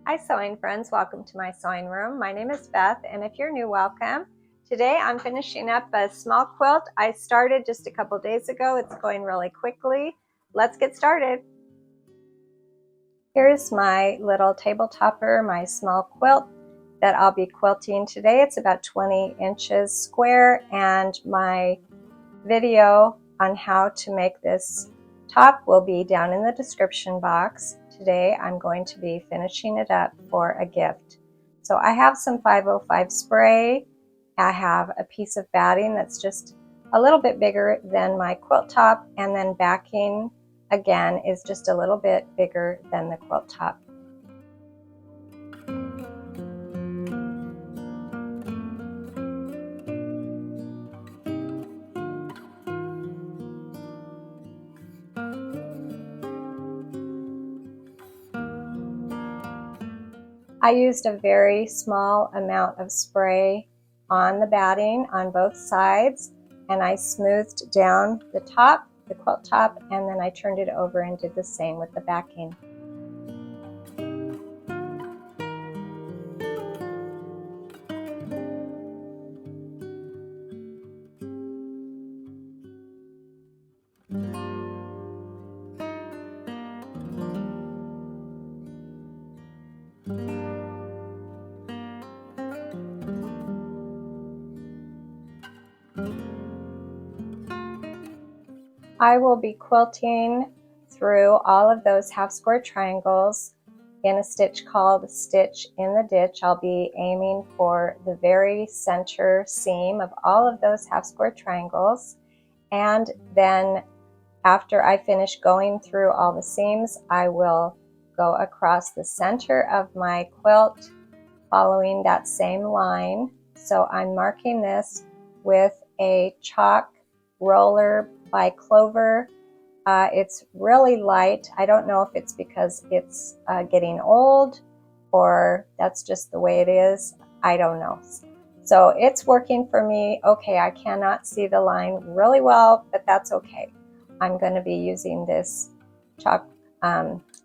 Hi sewing friends, welcome to my sewing room. My name is Beth, and if you're new, welcome. Today I'm finishing up a small quilt I started just a couple days ago. It's going really quickly. Let's get started. Here's my little table topper, my small quilt that I'll be quilting today. It's about 20 inches square, and my video on how to make this top will be down in the description box. Today I'm going to be finishing it up for a gift. So I have some 505 spray. I have a piece of batting that's just a little bit bigger than my quilt top, and then backing again is just a little bit bigger than the quilt top. I used a very small amount of spray on the batting on both sides, and I smoothed down the top, the quilt top, and then I turned it over and did the same with the backing. I will be quilting through all of those half square triangles in a stitch called Stitch in the Ditch. I'll be aiming for the very center seam of all of those half square triangles, and then after I finish going through all the seams, I will go across the center of my quilt following that same line. So I'm marking this with a chalk roller by Clover. It's really light. I don't know if it's because it's getting old or that's just the way it is. I don't know. So it's working for me. Okay, I cannot see the line really well, but that's okay. I'm going to be using this chalk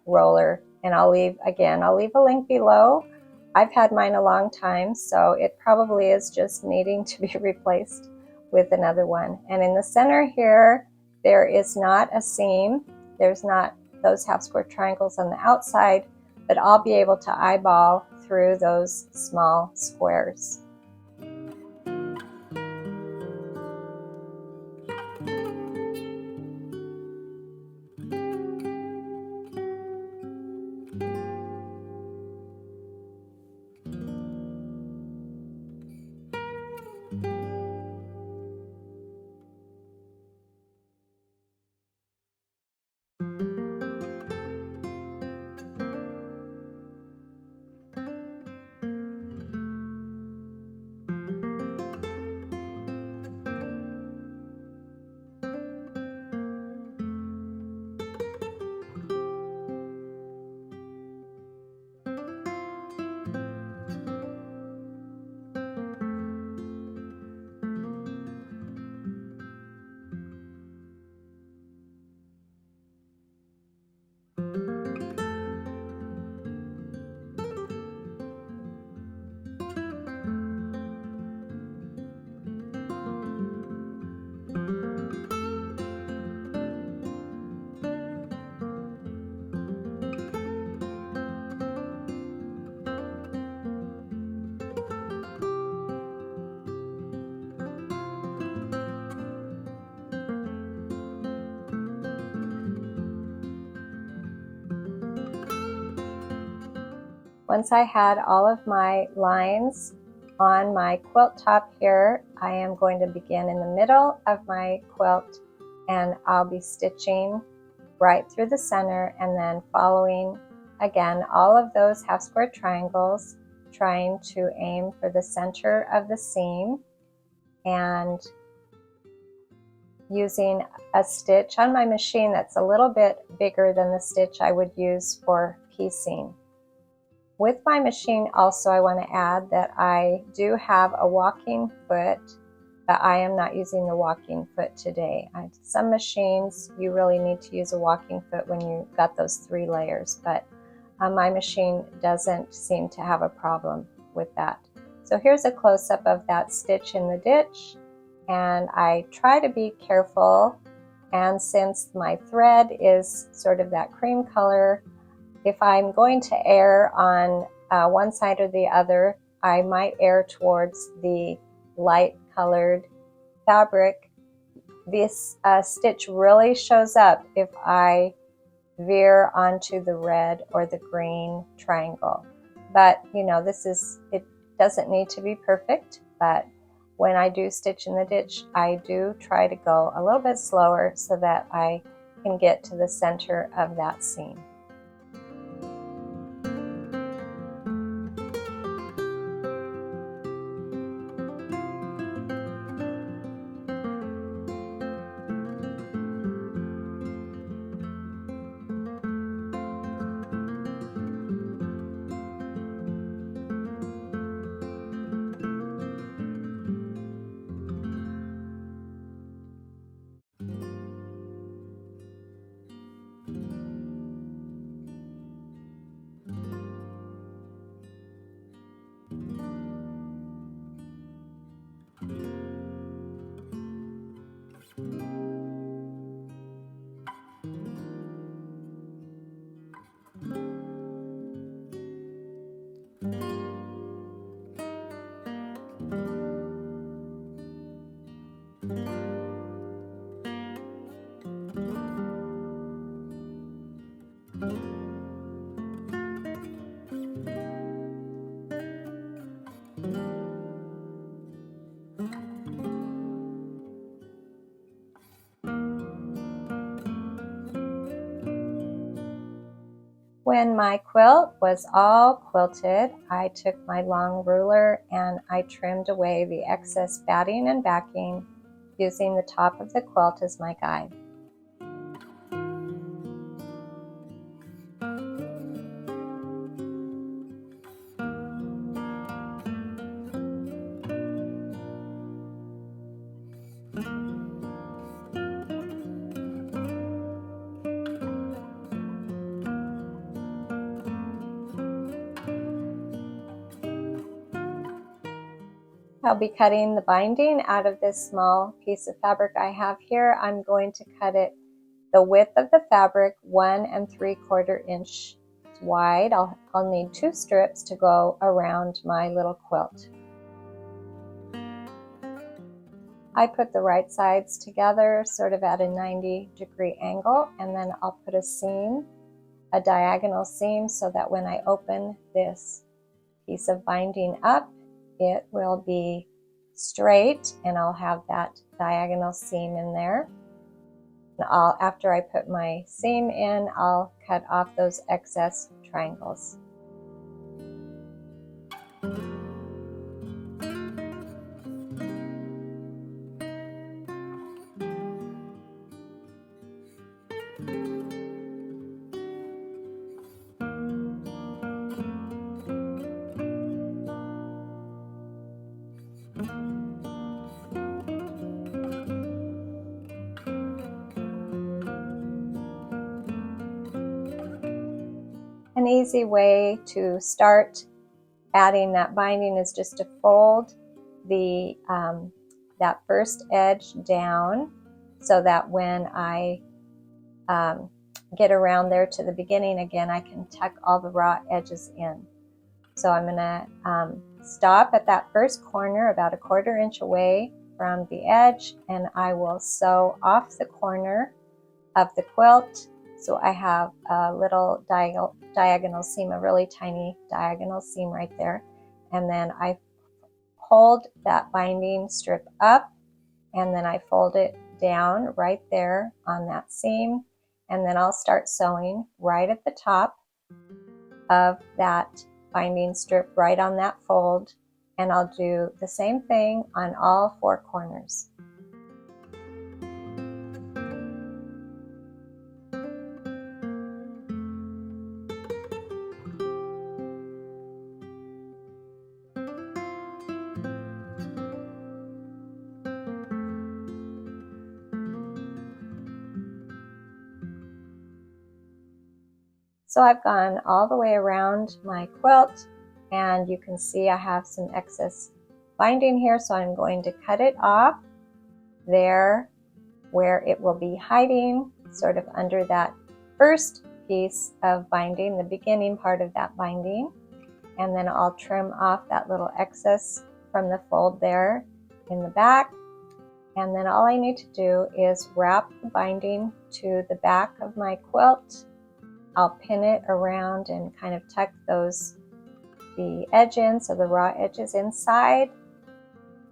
roller, and I'll leave a link below. I've had mine a long time, so it probably is just needing to be replaced with another one. And in the center here, there is not a seam. There's not those half square triangles on the outside, but I'll be able to eyeball through those small squares. Once I had all of my lines on my quilt top here, I am going to begin in the middle of my quilt, and I'll be stitching right through the center and then following again all of those half square triangles, trying to aim for the center of the seam and using a stitch on my machine that's a little bit bigger than the stitch I would use for piecing. With my machine also, I want to add that I do have a walking foot, but I am not using the walking foot today. Some machines you really need to use a walking foot when you got those 3 layers, but my machine doesn't seem to have a problem with that. So here's a close-up of that stitch in the ditch, and I try to be careful, and since my thread is sort of that cream color, if I'm going to err on one side or the other, I might err towards the light colored fabric. This stitch really shows up if I veer onto the red or the green triangle. But you know, it doesn't need to be perfect, but when I do stitch in the ditch, I do try to go a little bit slower so that I can get to the center of that seam. When my quilt was all quilted, I took my long ruler and I trimmed away the excess batting and backing using the top of the quilt as my guide. I'll be cutting the binding out of this small piece of fabric I have here. I'm going to cut it the width of the fabric, 1 3/4 inch wide. I'll need 2 strips to go around my little quilt. I put the right sides together sort of at a 90-degree angle, and then I'll put a seam, a diagonal seam, so that when I open this piece of binding up, it will be straight and I'll have that diagonal seam in there. And after I put my seam in, I'll cut off those excess triangles. An easy way to start adding that binding is just to fold the that first edge down so that when I get around there to the beginning again, I can tuck all the raw edges in. So I'm going to stop at that first corner about a 1/4 inch away from the edge, and I will sew off the corner of the quilt. So I have a little diagonal seam, a really tiny diagonal seam right there. And then I hold that binding strip up, and then I fold it down right there on that seam. And then I'll start sewing right at the top of that binding strip, right on that fold. And I'll do the same thing on all 4 corners. So I've gone all the way around my quilt, and you can see I have some excess binding here, so I'm going to cut it off there where it will be hiding, sort of under that first piece of binding, the beginning part of that binding. And then I'll trim off that little excess from the fold there in the back. And then all I need to do is wrap the binding to the back of my quilt. I'll pin it around and kind of tuck the edge in, so the raw edges inside.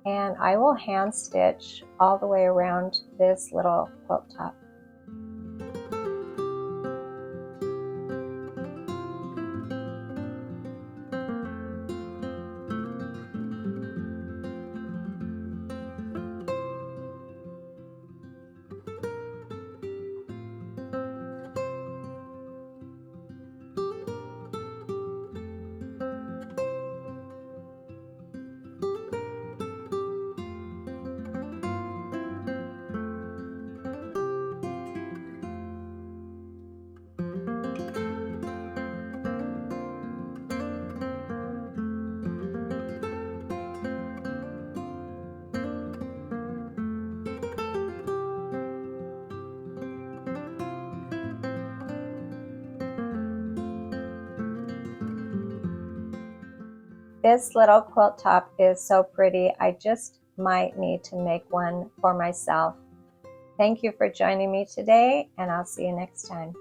And I will hand stitch all the way around this little quilt top. This little quilt top is so pretty. I just might need to make one for myself. Thank you for joining me today, and I'll see you next time.